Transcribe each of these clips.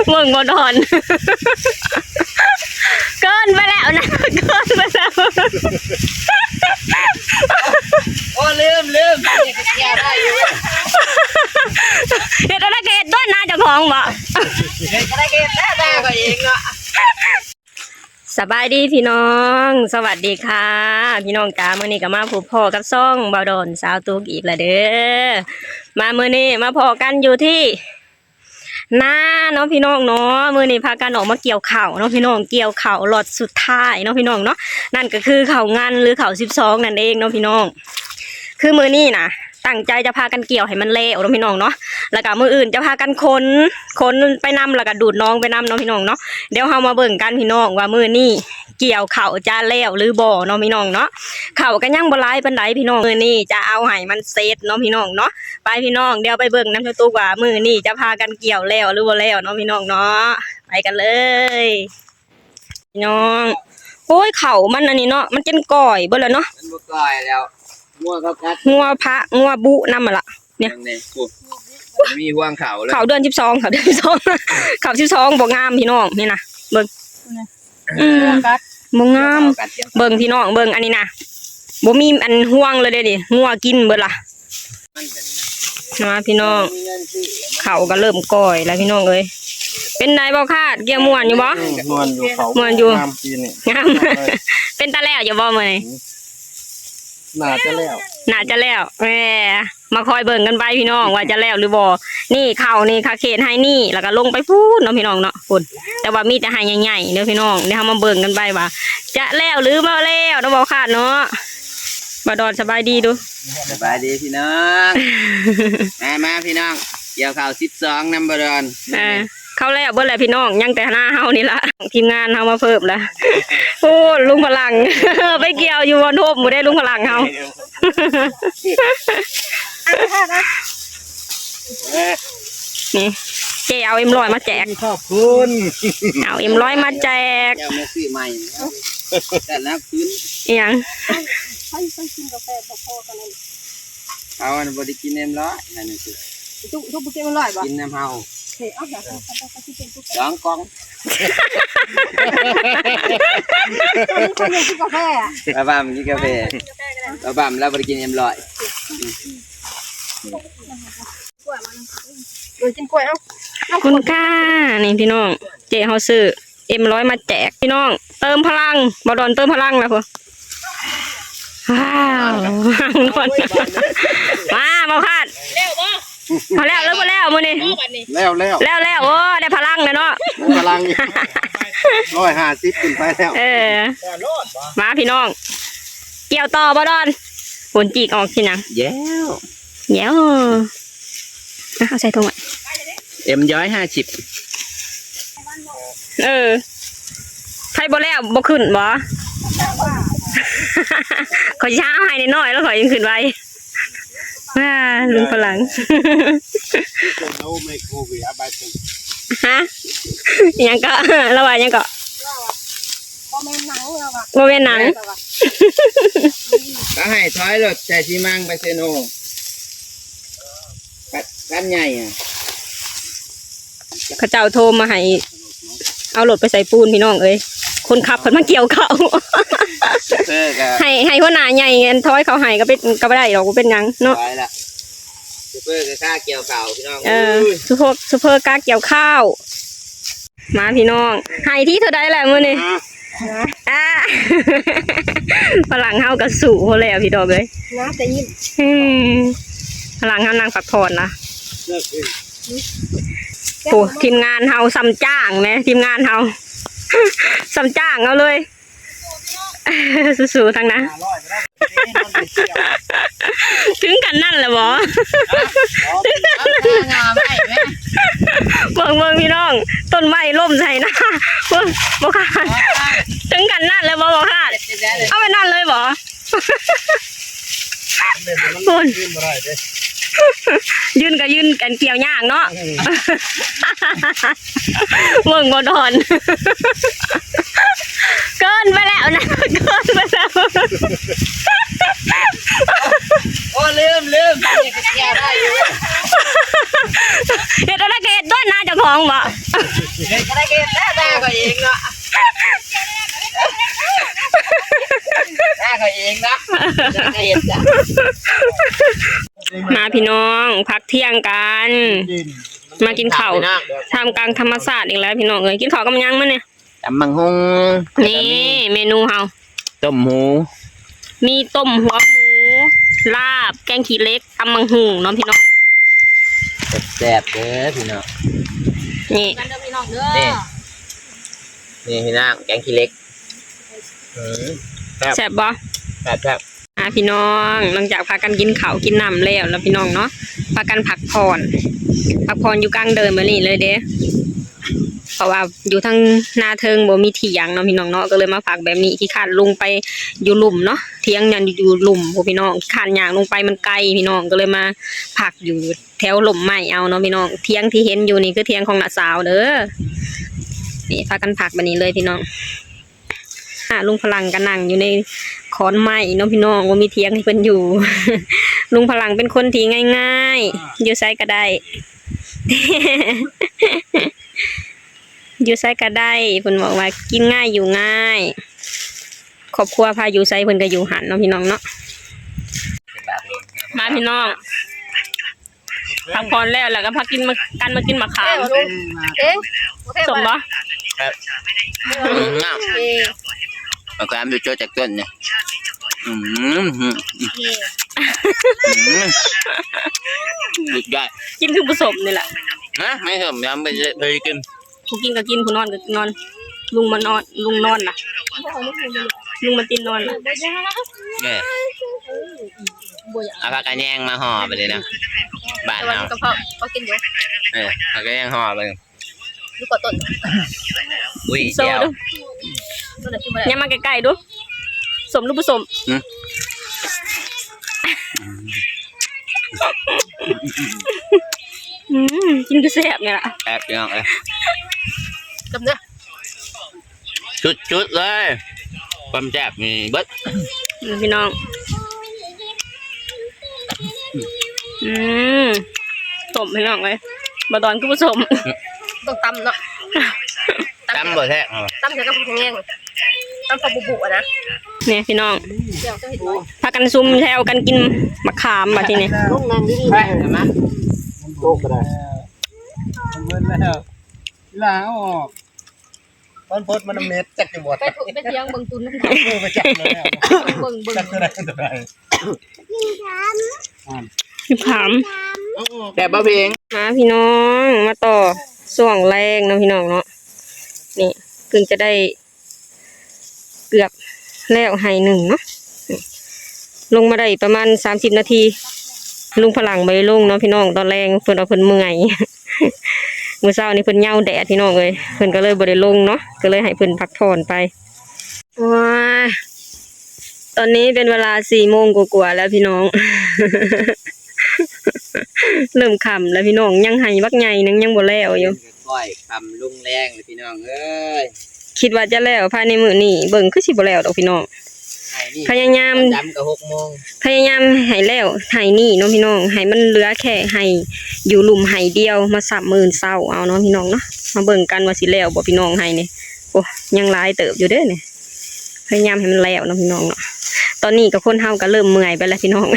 เบิ่งบ่ดอนเกินไปแล้วนะเกินไปแล้วโอ้ลืมเนี่ยก็แก้ได้อยู่เฮ็ดอะไรก็เฮ็ดต้นนาเจ้าของบ่เฮ็ดอะไรก็เฮ็ดได้ก็เองเนาะสบายดีพี่น้องสวัสดีค่ะพี่น้องจ๋ามื้อนี้ก็มาพบพ่อกับซ่องบ่าวดอนสาวตุกอีกแล้วเด้อมามื้อนี้มาพอกันอยู่ที่นาเนาะพี่น้องเนาะมื้อนี้พากันออกมาเกี่ยวข้าวเนาะพี่น้องเกี่ยวข้าวล็อตสุดท้ายเนาะพี่น้องเนาะนั่นก็คือข้าวงานหรือข้าว12นั่นเองเนาะพี่น้องคือมื้อนี้นะตั้งใจจะพากันเกี่ยวให้มันแล้วเนาะพี่น้องเนาะแล้วก็มื้ออื่นจะพากันขนไปนำแล้วก็ดูดน้องไปนำเนาะพี่น้องเนาะเดี๋ยวเฮามาเบิ่งกันพี่น้องว่ามื้อนี้เกี่ยวข้าวจะแล้วหรือบ่เนาะพี่น้องเนาะข้าวก็ยังบ่หลายปานใดพี่น้องมื้อนี้จะเอาให้มันเสร็จเนาะพี่น้องเนาะไปพี่น้องเดี๋ยวไปเบิ่งน้ำตุ๊กว่ามื้อนี้จะพากันเกี่ยวแล้วหรือบ่แล้วเนาะพี่น้องเนาะไปกันเลยพี่น้องโอ้ยข้าวมันอันนี้เนาะมันเป็นก้อยเบิดแล้วเนาะมันบ่ก่อยแล้วงัวเขากัดงัวพระงัวบุนำมาละเนี่ยมีห่วงเขาเลยเขาเดือน12เขาเดือน12เขา12บ่งามพี่น้องนี่นะเบิ่งบ่งามเบิ่งพี่น้องเบิ่งอันนี้นะบ่มีอันห่วงเลยเด้ดิงัวกินเบิดล่ะมาพี่น้องเขาก็เริ่มก่อยแล้วพี่น้องเอ้ยเป็นไดบ่คาดเกี่ยวม่วนอยู่บ่ม่วนอยู่เขาม่วนอยู่งามปีนี่งามเป็นตาแล้วอยู่บ่มื้อนี้น่าจะแล้วแหมมาคอยเบิ่งกันไปพี่น้องว่าจะแล้วหรือบ่นี่เข่านี่คาเขตให้นี่แล้วก็ลงไปพูดเนาะพี่น้องเนาะพุ่นแต่ว่ามีแต่ให้ใหญ่ๆเด้อพี่น้องเดี๋ยวเฮามาเบิ่งกันไปว่าจะแล้วหรือบ่แล้วเนาะบ่คาดเนาะบ่ดอนสบายดีดูสบายดีพี่น้องมาพี่น้องเกี่ยวข้าว12นำบ่ดอนเข้าแล้วเบิ่แล้วพี่น้องยังแต่หน้าเฮานี่ล่ะทีมงานเฮามาเพิ่มแล้วโอ้ลุงพลังไปเกี่ยวอยู่บนโทบบ่ได้ลุงพลังเฮานี่เจ๊เอาM100มาแจกขอบคุณเอาM100มาแจกเจ้ามาซื้อใหม่แต่แล้วคืนอีหยังไปกินกาแฟพอๆกันเลยเอาอันบ่ได้กินM100นั่นน่ะสิทุกบ่กินM100บ่กินน้ำเฮาเอาเดี๋ยวเขาสิเป็นทุก2กล่องคนอยากกินกาแฟอ่ะบ้ามกินกาแฟบ้ามแล้วบ่ได้กินM100กินกล้วยเอาคุณค่านี่พี่น้องเจ๊เฮาซื้อM100มาแจกพี่น้องเติมพลังบ่ดอนเติมพลังแล้วพุ่นว้าวมาคาดแล้วบ่พอแล้วบ่แล้วมื้อนี้แล้วโอ้ได้พลังแล้วเนาะพลัง150ขึ้นไปแล้วมาพี่น้องเกี่ยวต่อบ่ดอนฝนจีกออกสินะแย้วเอาใส่ถุงอ่ะM150ใครบ่แล้วบ่ขึ้นบ่ขอช้าให้น้อยแล้วขอยังขึ้นไว้ลุงพลังฮะยังก็ระหว่างยังก็โมเมนหนังก็ให้ถอยรถใส่ชีมังไปเซโนกันใหญ่เขาเจ้าโทรมาให้เอารถไปใส่ปูนพี่น้องเอ้ยคนขับเพิ่นมาเกี่ยวเขาให้หัวหน้าใหญ่เงินถอยเขาให้ก็เป็นก็บ่ได้หรอกเป็นหยังเนาะซุปเปอร์กล้าเกี่ยวข้าวพี่น้องซุปเปอร์กล้าเกี่ยวข้าวมาพี่น้องให้ที่เท่าใดแหละมื้อนี้พลังเฮาก็สู้โหแล้วพี่ดอกเอ้ยนะแต่ยิ้มพลังเฮานั่งพักผ่อนนะโอ้ทีมงานเฮาซ้ำจ้างแม่ทีมงานเฮาซ้ำจ้างเอาเลยสู้ๆทั้งนั้นถึงกันนั่นแหละบอเบิ่งพี่น้องต้นไม้ล่มใส่หน้าบ่ขาดถึงกันนั่นเลยบ่ขาดเอาไปนั่นเลยบ่คุณยืนกันเกี่ยวย่างเนาะเบิ่งบ่ดอนเกินไปแล้วนะเกินไปแล้วโอ้ลืมเนี่ยก็แก้ได้อยู่เฮ็ดอะไรก็เฮ็ดต้นนาเจ้าข ของบ่ เด็กก็ได้เก็บได้ก็เองเนาะได้ก็เองนะได้เห็นจ้ะ มาพี่น้องพักเที่ยงกันมากินข้าวท่ามกลางธรรมศาสตร์อีกแล้วพี่น้องเอ้ยกินข้าวกับยังมั้ยเนี่ย ตำบังฮง นี่เมนูเฮา ต้มหมู มีต้มหัวหมูลาบแกงขี้เหล็กตำบังหุงเนาะพี่น้อง แซ่บเด้อพี่น้อง นี่ กันเด้อพี่น้องเด้อ นี่พี่น้องแกงขี้เล็กแซ่บ แซ่บบ่ แซ่บแซ่บ พี่น้องหลังจากพากันกินข้าวกินน้ำแล้วพี่น้องเนาะพากันพักผ่อนอยู่กลางเดินมานี่เลยเด้เพราะว่าอยู่ทางนาเทิงบ่มีที่หยังเนาะพี่น้องเนาะก็เลยมาพักแบบนี้ขี้คร้านลงไปอยู่หลุมเนาะเที่ยงยันอยู่หลุมพวกพี่น้องขี้คร้านย่างลงไปมันไกลพี่น้องก็เลยมาพักอยู่แถวหลุมใหม่เอาเนาะพี่น้องเที่ยงที่เห็นอยู่นี่คือเที่ยงของน้าสาวเด้อนี่พากันพักแบบนี้เลยพี่น้องลุงพลังก็นั่งอยู่ในขอนไม้เนาะพี่น้องว่ามีเทียงให้เพิ่นอยู่ ลุงพลังเป็นคนที่ง่ายๆอยู่ไสก็ได้ อยู่ไสก็ได้เพิ่นบอกว่ากินง่ายอยู่ง่ายครอบครัวพาอยู่ไสเพิ่นก็อยู่หันเนาะพี่น้องเนาะมาพี่น้องพักผ่อนแล้วก็พักกินมากินมะขาม เอ๊ะโอเค สมบ่ งามเอาความดูโจจากต้นเนี่ยสุดยอด กินคือผสมนี่แหละ นะไม่ผมยำไปเลยกิน ผู้กินก็กินผู้นอนก็นอนลุงมานอนลุงนอนน่ะลุงมาตินนอนน่ะ เนี่ยเอาผักกระแยงมาห่อไปเลยนะบ้าน แต่ว่า เรา กระเพาะก็กินอยู่ ผักกระแยงห่อไป ดูกว่าต้น อุ้ย โซ่ เดี๋ยว ดู ต้นกินมาได้ เนี่ยมาใกล้ๆดูสมหรือผสมกินก็แซ่บเนี่ยล่ะ แอบพี่น้องเลย จำเด้อ จุดเลยความแซ่บมีเบิด พี่น้องสมพี่น้องเลยบดอนคือผสม ต้องตำเนาะ ตำบ่แท้ ตำเสร็จก็พุ่งแง่งตำปลาบุๆนะ เนี่ยพี่น้อง เดี๋ยวจะเห็นไหม พากันซุ่มแถวกันกินมะขามแบบทีนี้ ลูกนั่งดีๆ ไป นะ เห็นไหม โตก็ได้มันเบิ้ลแล้วล้างออกตอนพดมันเม็ดจักจะบด ไปถูกไปเที่ยงเบิ่งตุน มือไปจับเลยแล้ว เบิ่ง จักตัวใดตัวใด พี่ขาม แต่บะเพียง มาพี่น้องมาต่อส่วงแรงเนาะพี่น้องเนาะนี่เพิ่งจะได้เกือบแล้วไห้หนึ่งเนาะลงมาได้ประมาณ30 นาทีลุงพลังไปลงเนาะพี่น้องตอนแรงเพิ่นเอาเพิ่นเมื่อย มื้อเช้านี้เพิ่นเหย้าแดดพี่น้องเอ้ยเพิ่นก็เลยบ่ได้ลงเนาะก็เลยให้เพิ่นพักผ่อนไปว้าตอนนี้เป็นเวลา4 โมงกว่าๆแล้วพี่น้อง เริ่มค่ำแล้วพี่น้องยังไห้บักใหญ่นึงยังบ่แล้วอยู่ ก้อยคำลุงแรงเลยพี่น้องเอ้ย คิดว่าจะแล้วภายในมื้อนี้เบิ่งคือสิบ่แล้วดอกพี่น้อง พยายาม ดำกับ6 โมง พยายามให้แล้วให้นี่เนาะพี่น้องให้มันเหลือแค่ให้อยู่หลุมให้เดียวมาสับมื้อเช้าเอาเนาะพี่น้องเนาะมาเบิ่งกันว่าสิแล้วบ่พี่น้องให้นี่โอ้ยังหลายเติบอยู่เด้อนี่พยายามให้มันแล้วเนาะพี่น้องเนาะตอนนี้ก็คนเฮาก็เริ่มเมื่อยไปแล้วพี่น้อง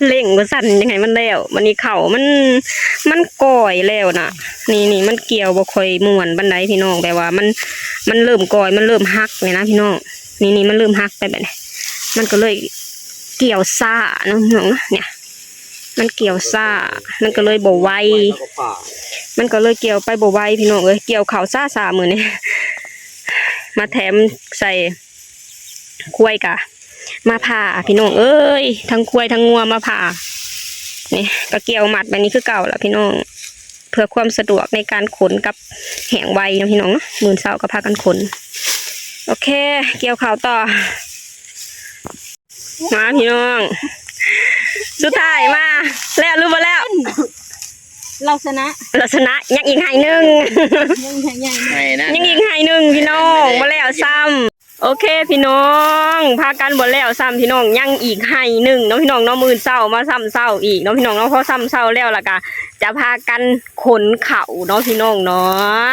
เร่งบ่สั่นยังไงมันแล้ววันนี้เข่ามันก่อยแล้วน่ะนี่มันเกี่ยวบ่ค่อยม่วนบันไดพี่น้องแบบว่ามันเริ่มก่อยมันเริ่มหักเลยนะพี่น้องนี่มันเริ่มหักไปแบบนี้มันก็เลยเกี่ยวซ่าเนาะพี่น้องเนาะเนี่ยมันเกี่ยวซ่ามันก็เลยบ่ไวมันก็เลยเกี่ยวไปบ่ไวพี่น้องเอ้ยเกี่ยวเข่าซ่ามื้อนี้ มาแถมใส่ควายกะมาผ่าพี่น้องเอ้ยทั้งควายทั้งงัวมาผ่านี่ก็เกี่ยวหมัดแบบนี้คือเก่าละพี่น้องเพื่อความสะดวกในการขนกับแหงไวนะพี่น้องเนาะมื้อเช้าก็พากันขนโอเคเกี่ยวข่าวต่อมาพี่น้องสุดท้ายมาแล้วรู้บ่แล้ว เราชนะ ลักษณะยังอีกไห้หนึ่ง ยังใหญ่ ให้นะ ยังอีกไห้หนึ่งพี่น้องมาแล้วซ้ำ โอเคพี่น้องพากันบ่แล้วซ้ำพี่น้องยังอีกให้หนึ่งเนาะพี่น้องเนาะมื้อเช้ามาซ้ำเช้าอีกเนาะพี่น้องเนาะพอซ้ำเช้าแล้วล่ะก็จะพากันขนเข่าเนาะพี่น้องเนาะ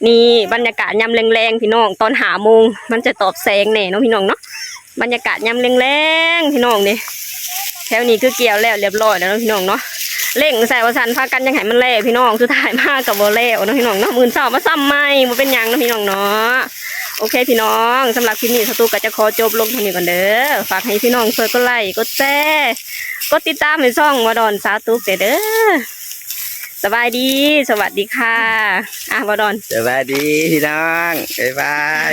นี่บรรยากาศยามแรงๆพี่น้องตอน5 โมงมันจะตอบแสงแน่เนาะพี่น้องเนาะบรรยากาศยามแรงๆพี่น้องนี่แถวนี้คือเกี่ยวแล้วเรียบร้อยแล้วเนาะพี่น้องเนาะเล่งใส่ว่าสันพากันยังให้มันแล่พี่น้องสุดท้ายมากกับบ่แล้วเนาะพี่น้องเนาะมื้อเช้ามาซ้ำใหม่บ่เป็นหยังเนาะพี่น้องเนาะโอเคพี่น้องสำหรับคลิปนี้สตูก็จะขอจบลงเท่านี้ก่อนเด้อฝากให้พี่น้องช่วยกดไลค์กดแชร์กดติดตามให้ช่องวดอนสาตุกเด้อสบายดีสวัสดีค่ะวดอน สวัสดีพี่น้องบ๊ายบาย